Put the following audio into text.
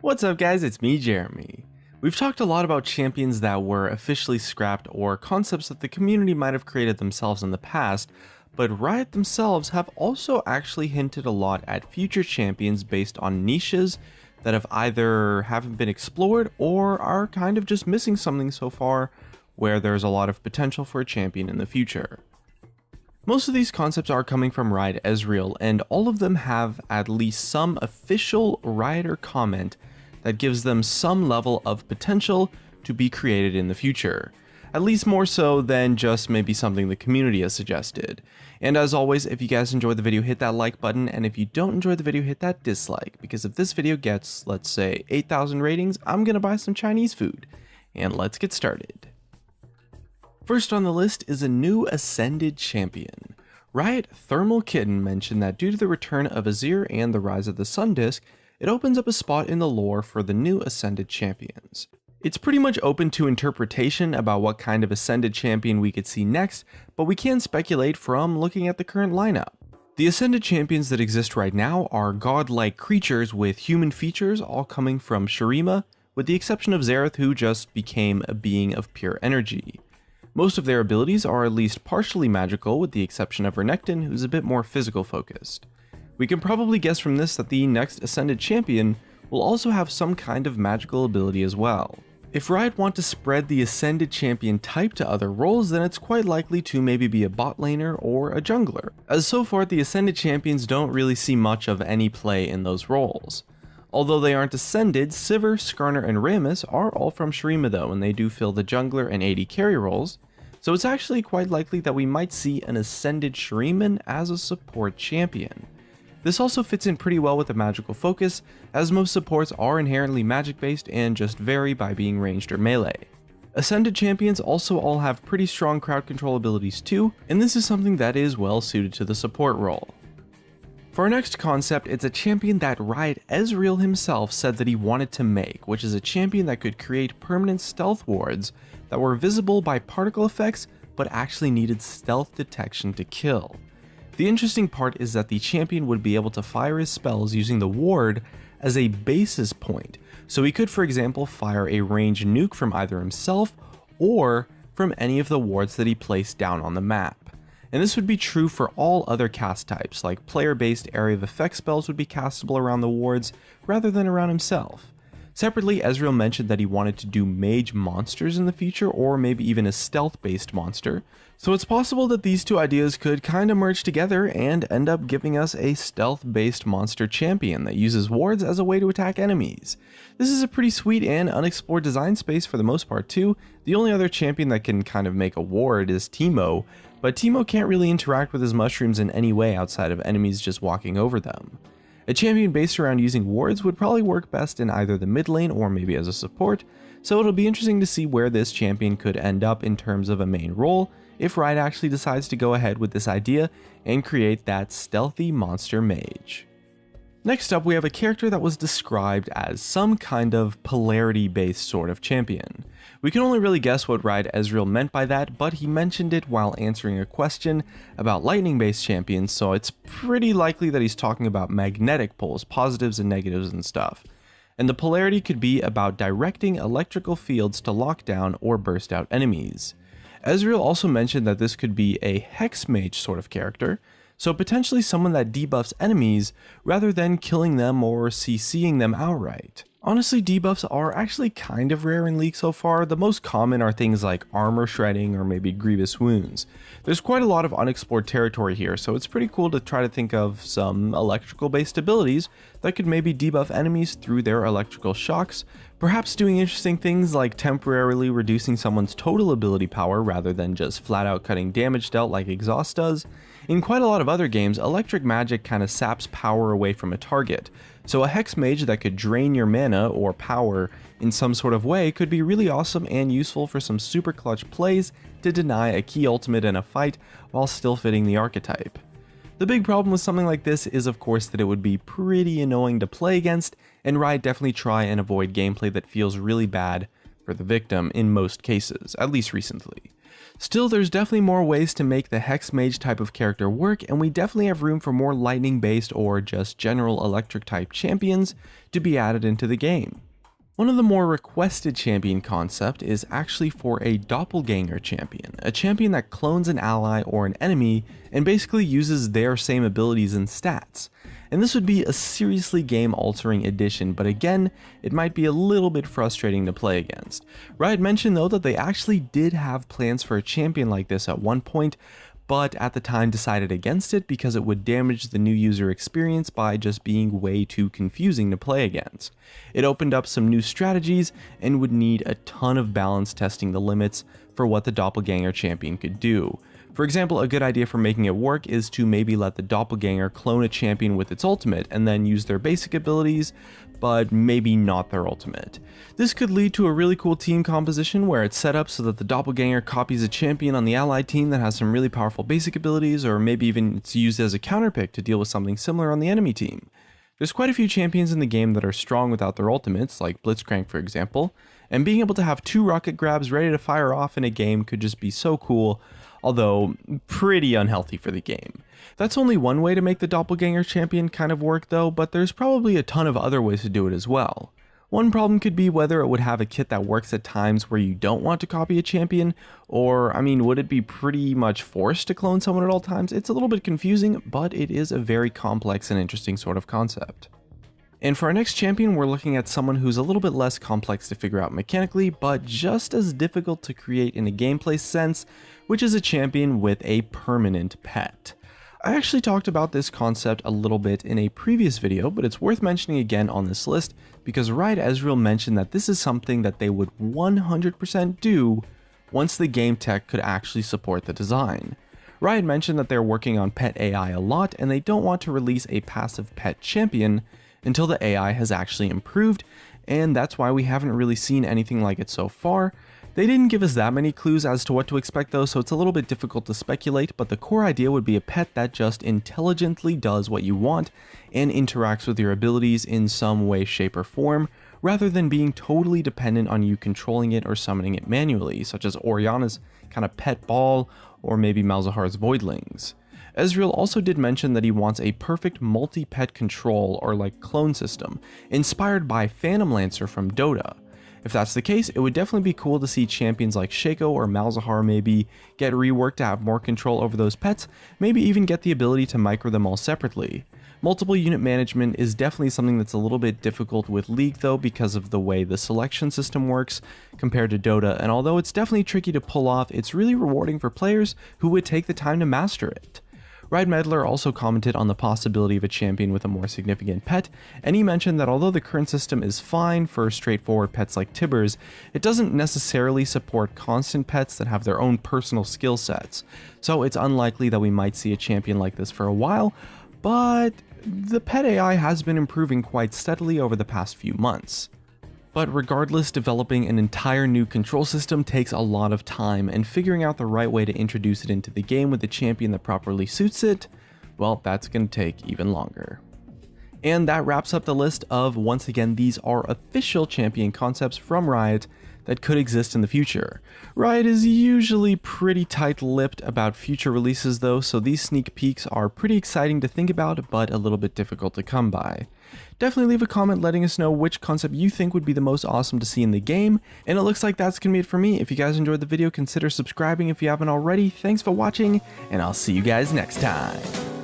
What's up guys, it's me Jeremy. We've talked a lot about champions that were officially scrapped or concepts that the community might have created themselves in the past, but Riot themselves have also actually hinted a lot at future champions based on niches that have either haven't been explored or are kind of just missing something so far where there's a lot of potential for a champion in the future. Most of these concepts are coming from Riot Ezreal, and all of them have at least some official Rioter comment that gives them some level of potential to be created in the future. At least more so than just maybe something the community has suggested. And as always, if you guys enjoyed the video, hit that like button, and if you don't enjoy the video, hit that dislike, because if this video gets, let's say, 8,000 ratings, I'm gonna buy some Chinese food. And let's get started. First on the list is a new Ascended champion. Riot Thermal Kitten mentioned that due to the return of Azir and the rise of the Sun Disk, it opens up a spot in the lore for the new Ascended champions. It's pretty much open to interpretation about what kind of Ascended champion we could see next, but we can speculate from looking at the current lineup. The Ascended champions that exist right now are godlike creatures with human features, all coming from Shurima, with the exception of Xerath, who just became a being of pure energy. Most of their abilities are at least partially magical, with the exception of Renekton, who's a bit more physical focused. We can probably guess from this that the next Ascended champion will also have some kind of magical ability as well. If Riot want to spread the Ascended champion type to other roles, then it's quite likely to maybe be a bot laner or a jungler, as so far the Ascended champions don't really see much of any play in those roles. Although they aren't Ascended, Sivir, Skarner, and Rammus are all from Shurima though, and they do fill the jungler and AD carry roles, so it's actually quite likely that we might see an Ascended Shuriman as a support champion. This also fits in pretty well with the magical focus, as most supports are inherently magic based and just vary by being ranged or melee. Ascended champions also all have pretty strong crowd control abilities too, and this is something that is well suited to the support role. For our next concept, it's a champion that Riot Ezreal himself said that he wanted to make, which is a champion that could create permanent stealth wards that were visible by particle effects, but actually needed stealth detection to kill. The interesting part is that the champion would be able to fire his spells using the ward as a basis point, so he could, for example, fire a ranged nuke from either himself or from any of the wards that he placed down on the map. And this would be true for all other cast types, like player-based area of effect spells would be castable around the wards rather than around himself. Separately, Ezreal mentioned that he wanted to do mage monsters in the future, or maybe even a stealth-based monster, so it's possible that these two ideas could kinda merge together and end up giving us a stealth-based monster champion that uses wards as a way to attack enemies. This is a pretty sweet and unexplored design space for the most part too. The only other champion that can kind of make a ward is Teemo, but Teemo can't really interact with his mushrooms in any way outside of enemies just walking over them. A champion based around using wards would probably work best in either the mid lane or maybe as a support, so it'll be interesting to see where this champion could end up in terms of a main role if Riot actually decides to go ahead with this idea and create that stealthy monster mage. Next up, we have a character that was described as some kind of polarity-based sort of champion. We can only really guess what Riot Ezreal meant by that, but he mentioned it while answering a question about lightning-based champions, so it's pretty likely that he's talking about magnetic poles, positives and negatives and stuff. And the polarity could be about directing electrical fields to lock down or burst out enemies. Ezreal also mentioned that this could be a hex mage sort of character, so potentially someone that debuffs enemies rather than killing them or CCing them outright. Honestly, debuffs are actually kind of rare in League so far. The most common are things like armor shredding or maybe grievous wounds. There's quite a lot of unexplored territory here, so it's pretty cool to try to think of some electrical based abilities that could maybe debuff enemies through their electrical shocks, perhaps doing interesting things like temporarily reducing someone's total ability power rather than just flat out cutting damage dealt like Exhaust does. In quite a lot of other games, electric magic kind of saps power away from a target, so a hex mage that could drain your mana or power in some sort of way could be really awesome and useful for some super clutch plays to deny a key ultimate in a fight while still fitting the archetype. The big problem with something like this is of course that it would be pretty annoying to play against, and Riot definitely try and avoid gameplay that feels really bad for the victim in most cases, at least recently. Still, there's definitely more ways to make the Hex Mage type of character work, and we definitely have room for more lightning based or just general electric type champions to be added into the game. One of the more requested champion concept is actually for a doppelganger champion, a champion that clones an ally or an enemy and basically uses their same abilities and stats. And this would be a seriously game-altering addition, but again, it might be a little bit frustrating to play against. Riot mentioned though that they actually did have plans for a champion like this at one point, but at the time decided against it because it would damage the new user experience by just being way too confusing to play against. It opened up some new strategies and would need a ton of balance testing the limits for what the doppelganger champion could do. For example, a good idea for making it work is to maybe let the doppelganger clone a champion with its ultimate and then use their basic abilities, but maybe not their ultimate. This could lead to a really cool team composition where it's set up so that the doppelganger copies a champion on the allied team that has some really powerful basic abilities, or maybe even it's used as a counterpick to deal with something similar on the enemy team. There's quite a few champions in the game that are strong without their ultimates, like Blitzcrank for example, and being able to have 2 rocket grabs ready to fire off in a game could just be so cool, although pretty unhealthy for the game. That's only one way to make the doppelganger champion kind of work though, but there's probably a ton of other ways to do it as well. One problem could be whether it would have a kit that works at times where you don't want to copy a champion, or would it be pretty much forced to clone someone at all times? It's a little bit confusing, but it is a very complex and interesting sort of concept. And for our next champion, we're looking at someone who's a little bit less complex to figure out mechanically, but just as difficult to create in a gameplay sense, which is a champion with a permanent pet. I actually talked about this concept a little bit in a previous video, but it's worth mentioning again on this list because Riot Ezreal mentioned that this is something that they would 100% do once the game tech could actually support the design. Riot mentioned that they're working on pet AI a lot and they don't want to release a passive pet champion until the AI has actually improved, and that's why we haven't really seen anything like it so far. They didn't give us that many clues as to what to expect though, so it's a little bit difficult to speculate, but the core idea would be a pet that just intelligently does what you want and interacts with your abilities in some way, shape, or form, rather than being totally dependent on you controlling it or summoning it manually, such as Orianna's kind of pet ball, or maybe Malzahar's Voidlings. Ezreal also did mention that he wants a perfect multi-pet control or like clone system, inspired by Phantom Lancer from Dota. If that's the case, it would definitely be cool to see champions like Shaco or Malzahar maybe get reworked to have more control over those pets, maybe even get the ability to micro them all separately. Multiple unit management is definitely something that's a little bit difficult with League though because of the way the selection system works compared to Dota, and although it's definitely tricky to pull off, it's really rewarding for players who would take the time to master it. Riot Meddler also commented on the possibility of a champion with a more significant pet, and he mentioned that although the current system is fine for straightforward pets like Tibbers, it doesn't necessarily support constant pets that have their own personal skill sets, so it's unlikely that we might see a champion like this for a while, but the pet AI has been improving quite steadily over the past few months. But regardless, developing an entire new control system takes a lot of time, and figuring out the right way to introduce it into the game with a champion that properly suits it, well, that's going to take even longer. And that wraps up the list of, once again, these are official champion concepts from Riot that could exist in the future. Riot is usually pretty tight-lipped about future releases though, so these sneak peeks are pretty exciting to think about, but a little bit difficult to come by. Definitely leave a comment letting us know which concept you think would be the most awesome to see in the game, and it looks like that's gonna be it for me. If you guys enjoyed the video, consider subscribing if you haven't already. Thanks for watching, and I'll see you guys next time.